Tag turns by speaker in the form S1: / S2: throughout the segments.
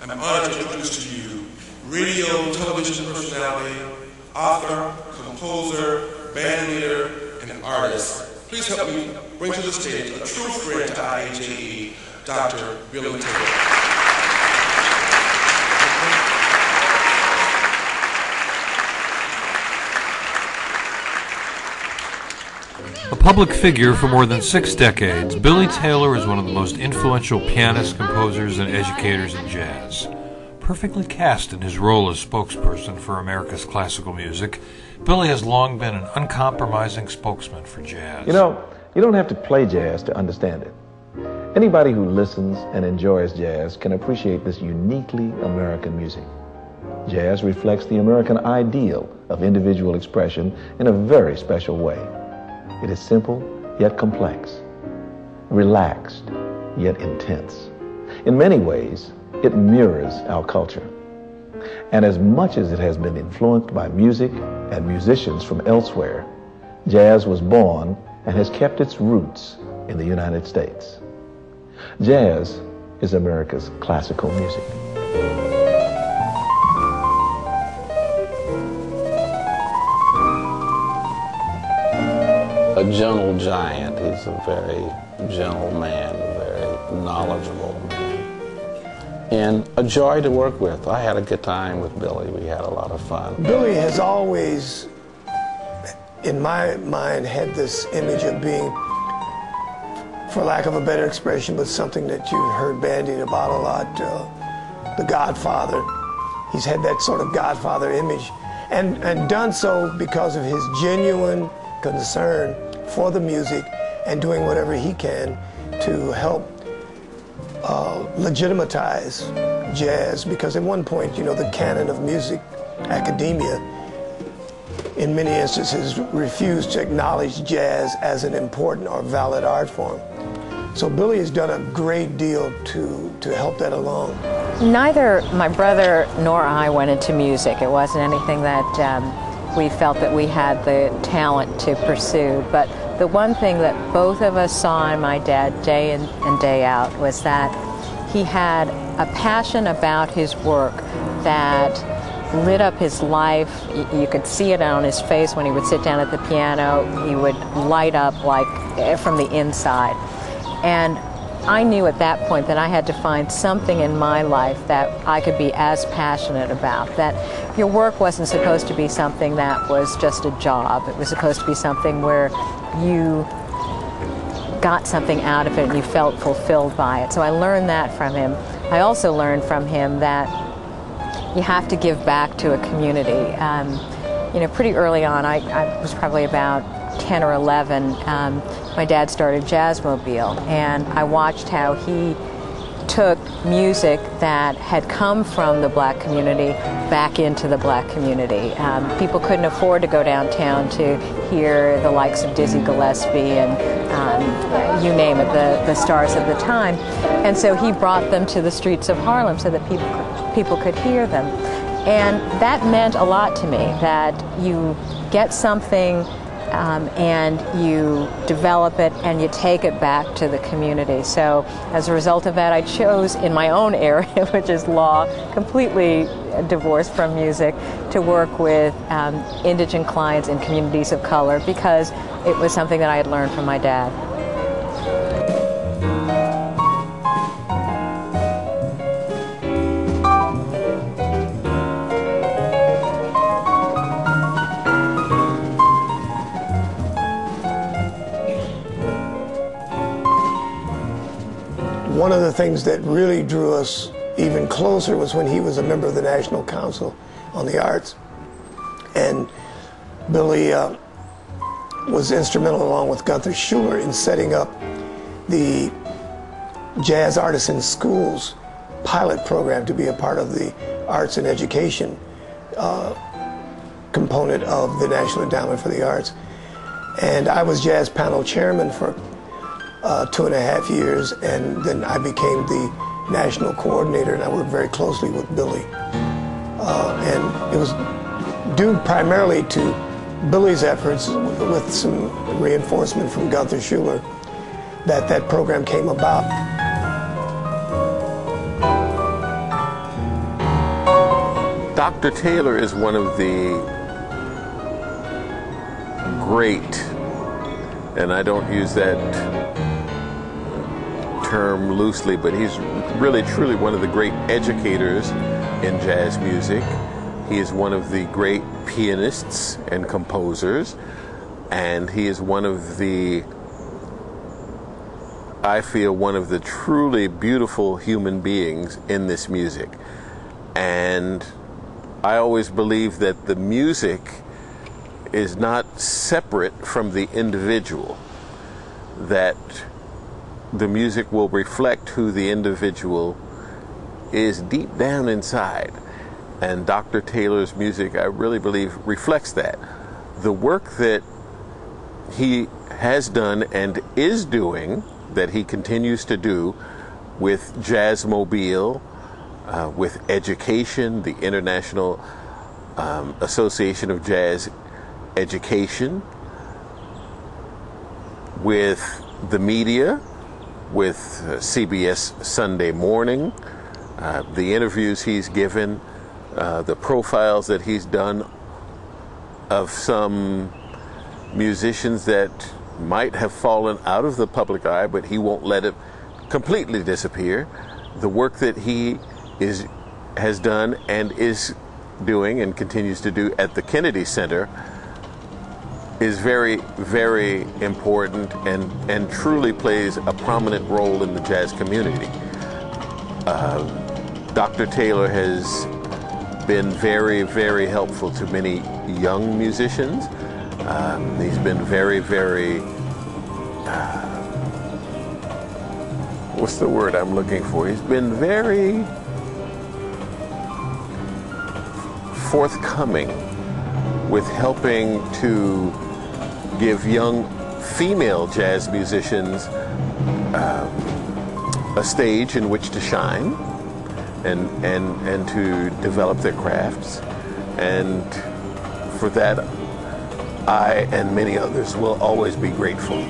S1: I'm honored to introduce to you radio, television personality, author, composer, band leader, and artist. Please help me bring to the stage a true friend to IAJE, Dr. BillyTaylor.
S2: A public figure for more than 6 decades, BillyTaylor is one of the most influential pianists, composers, and educators in jazz. Perfectly cast in his role as spokesperson for America's classical music, Billy has long been an uncompromising spokesman for jazz.
S3: You know, you don't have to play jazz to understand it. Anybody who listens and enjoys jazz can appreciate this uniquely American music. Jazz reflects the American ideal of individual expression in a very special way. It is simple, yet complex, relaxed, yet intense. In many ways, it mirrors our culture. And as much as it has been influenced by music and musicians from elsewhere, jazz was born and has kept its roots in the United States. Jazz is America's classical music.
S4: A gentle giant. He's a very gentle man, a very knowledgeable man, and a joy to work with. I had a good time with Billy. We had a lot of fun.
S5: Billy has always, in my mind, had this image of being, for lack of a better expression, but something that you've heard bandied about a lot, the Godfather. He's had that sort of Godfather image, and done so because of his genuine concern for the music and doing whatever he can to help legitimatize jazz, because at one point, you know, the canon of music, academia, in many instances refused to acknowledge jazz as an important or valid art form. So Billy has done a great deal to help that along.
S6: Neither my brother nor I went into music. It wasn't anything that we felt that we had the talent to pursue. But the one thing that both of us saw in my dad day in and day out was that he had a passion about his work that lit up his life. You could see it on his face when he would sit down at the piano. He would light up like from the inside. And I knew at that point that I had to find something in my life that I could be as passionate about, that your work wasn't supposed to be something that was just a job. It was supposed to be something where you got something out of it and you felt fulfilled by it. So I learned that from him. I also learned from him that you have to give back to a community. You know, pretty early on, I was probably about 10 or 11, my dad started Jazzmobile, and I watched how he took music that had come from the black community back into the black community. People couldn't afford to go downtown to hear the likes of Dizzy Gillespie and you name it, the stars of the time. And so he brought them to the streets of Harlem so that people could hear them. And that meant a lot to me, that you get something and you develop it and you take it back to the community. So as a result of that, I chose in my own area, which is law, completely divorced from music, to work with indigent clients in communities of color, because it was something that I had learned from my dad.
S5: One of the things that really drew us even closer was when he was a member of the National Council on the Arts. And Billy was instrumental, along with Gunther Schuller, in setting up the Jazz Artisan Schools pilot program to be a part of the arts and education component of the National Endowment for the Arts. And I was jazz panel chairman for 2.5 years, and then I became the national coordinator, and I worked very closely with Billy. And it was due primarily to Billy's efforts, with some reinforcement from Gunther Schuller, that program came about.
S4: Dr. Taylor is one of the great, and I don't use that term loosely, but he's really truly one of the great educators in jazz music. He is one of the great pianists and composers, and he is one of the, I feel, one of the truly beautiful human beings in this music. And I always believe that the music is not separate from the individual, that the music will reflect who the individual is deep down inside. And Dr. Taylor's music, I really believe, reflects that. The work that he has done and is doing, that he continues to do with Jazzmobile, with Education, the International Association of Jazz Education, with the media, with CBS Sunday Morning, the interviews he's given, the profiles that he's done of some musicians that might have fallen out of the public eye, but he won't let it completely disappear. The work that he has done and is doing and continues to do at the Kennedy Center is very, very important and truly plays a prominent role in the jazz community. Dr. Taylor has been very, very helpful to many young musicians. He's been very, very, what's the word I'm looking for? He's been very forthcoming with helping to give young female jazz musicians a stage in which to shine and to develop their crafts. And for that, I and many others will always be grateful.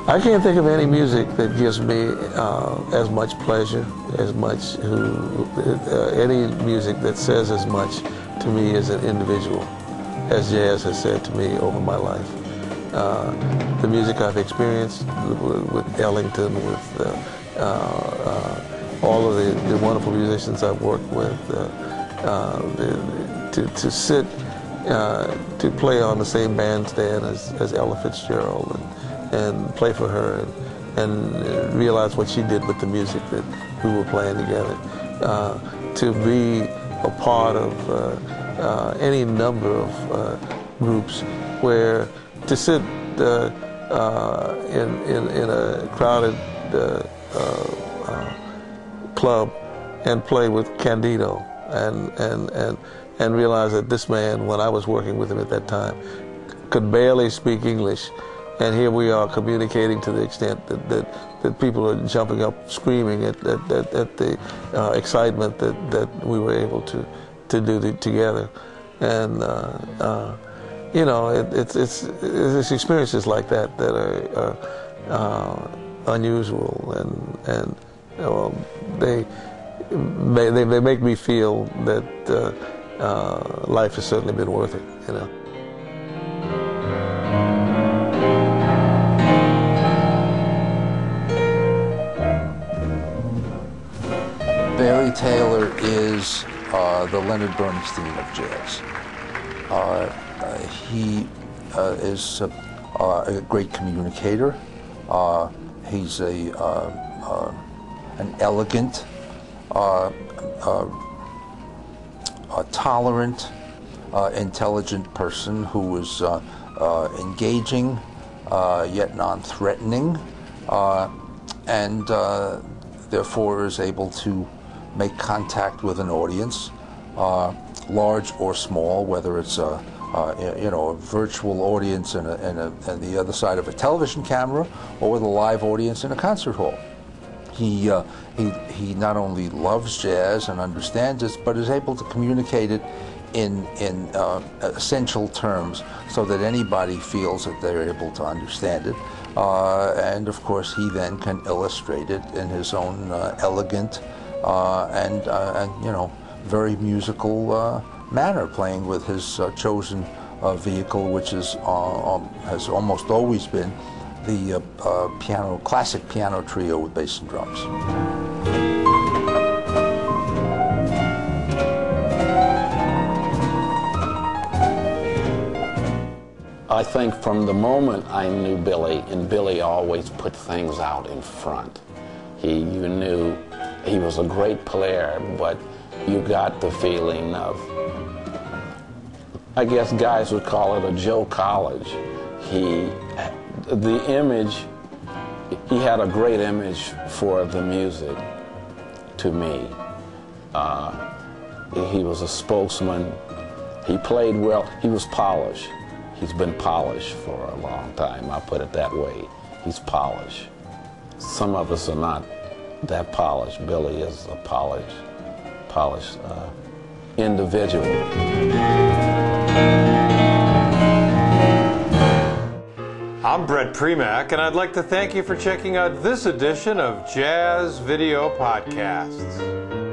S7: I can't think of any music that gives me as much pleasure, as much any music that says as much to me as an individual as jazz has said to me over my life. The music I've experienced with Ellington, with all of the wonderful musicians I've worked with, to sit to play on the same bandstand as Ella Fitzgerald and play for her and realize what she did with the music that we were playing together. To be a part of any number of groups where to sit in a crowded club and play with Candido and realize that this man, when I was working with him at that time, could barely speak English. And here we are communicating to the extent that people are jumping up, screaming at the excitement that we were able to do together. And you know, it's experiences like that are unusual, and you know, they make me feel that life has certainly been worth it. You know.
S8: BillyTaylor is the Leonard Bernstein of jazz. He is a great communicator. He's an elegant, a tolerant, intelligent person who is engaging yet non-threatening, and therefore is able to make contact with an audience, large or small, whether it's a virtual audience and the other side of a television camera, or with a live audience in a concert hall. He not only loves jazz and understands it, but is able to communicate it in essential terms so that anybody feels that they're able to understand it. And of course, he then can illustrate it in his own elegant and very musical manner, playing with his chosen vehicle, which is has almost always been the classic piano trio with bass and drums.
S9: I think from the moment I knew Billy, and Billy always put things out in front. You knew he was a great player, but you got the feeling of, I guess guys would call it a Joe College. The image, he had a great image for the music to me. He was a spokesman. He played well. He was polished. He's been polished for a long time. I'll put it that way. He's polished. Some of us are not that polished. Billy is a polished individual.
S10: I'm Brett Premack, and I'd like to thank you for checking out this edition of Jazz Video Podcasts.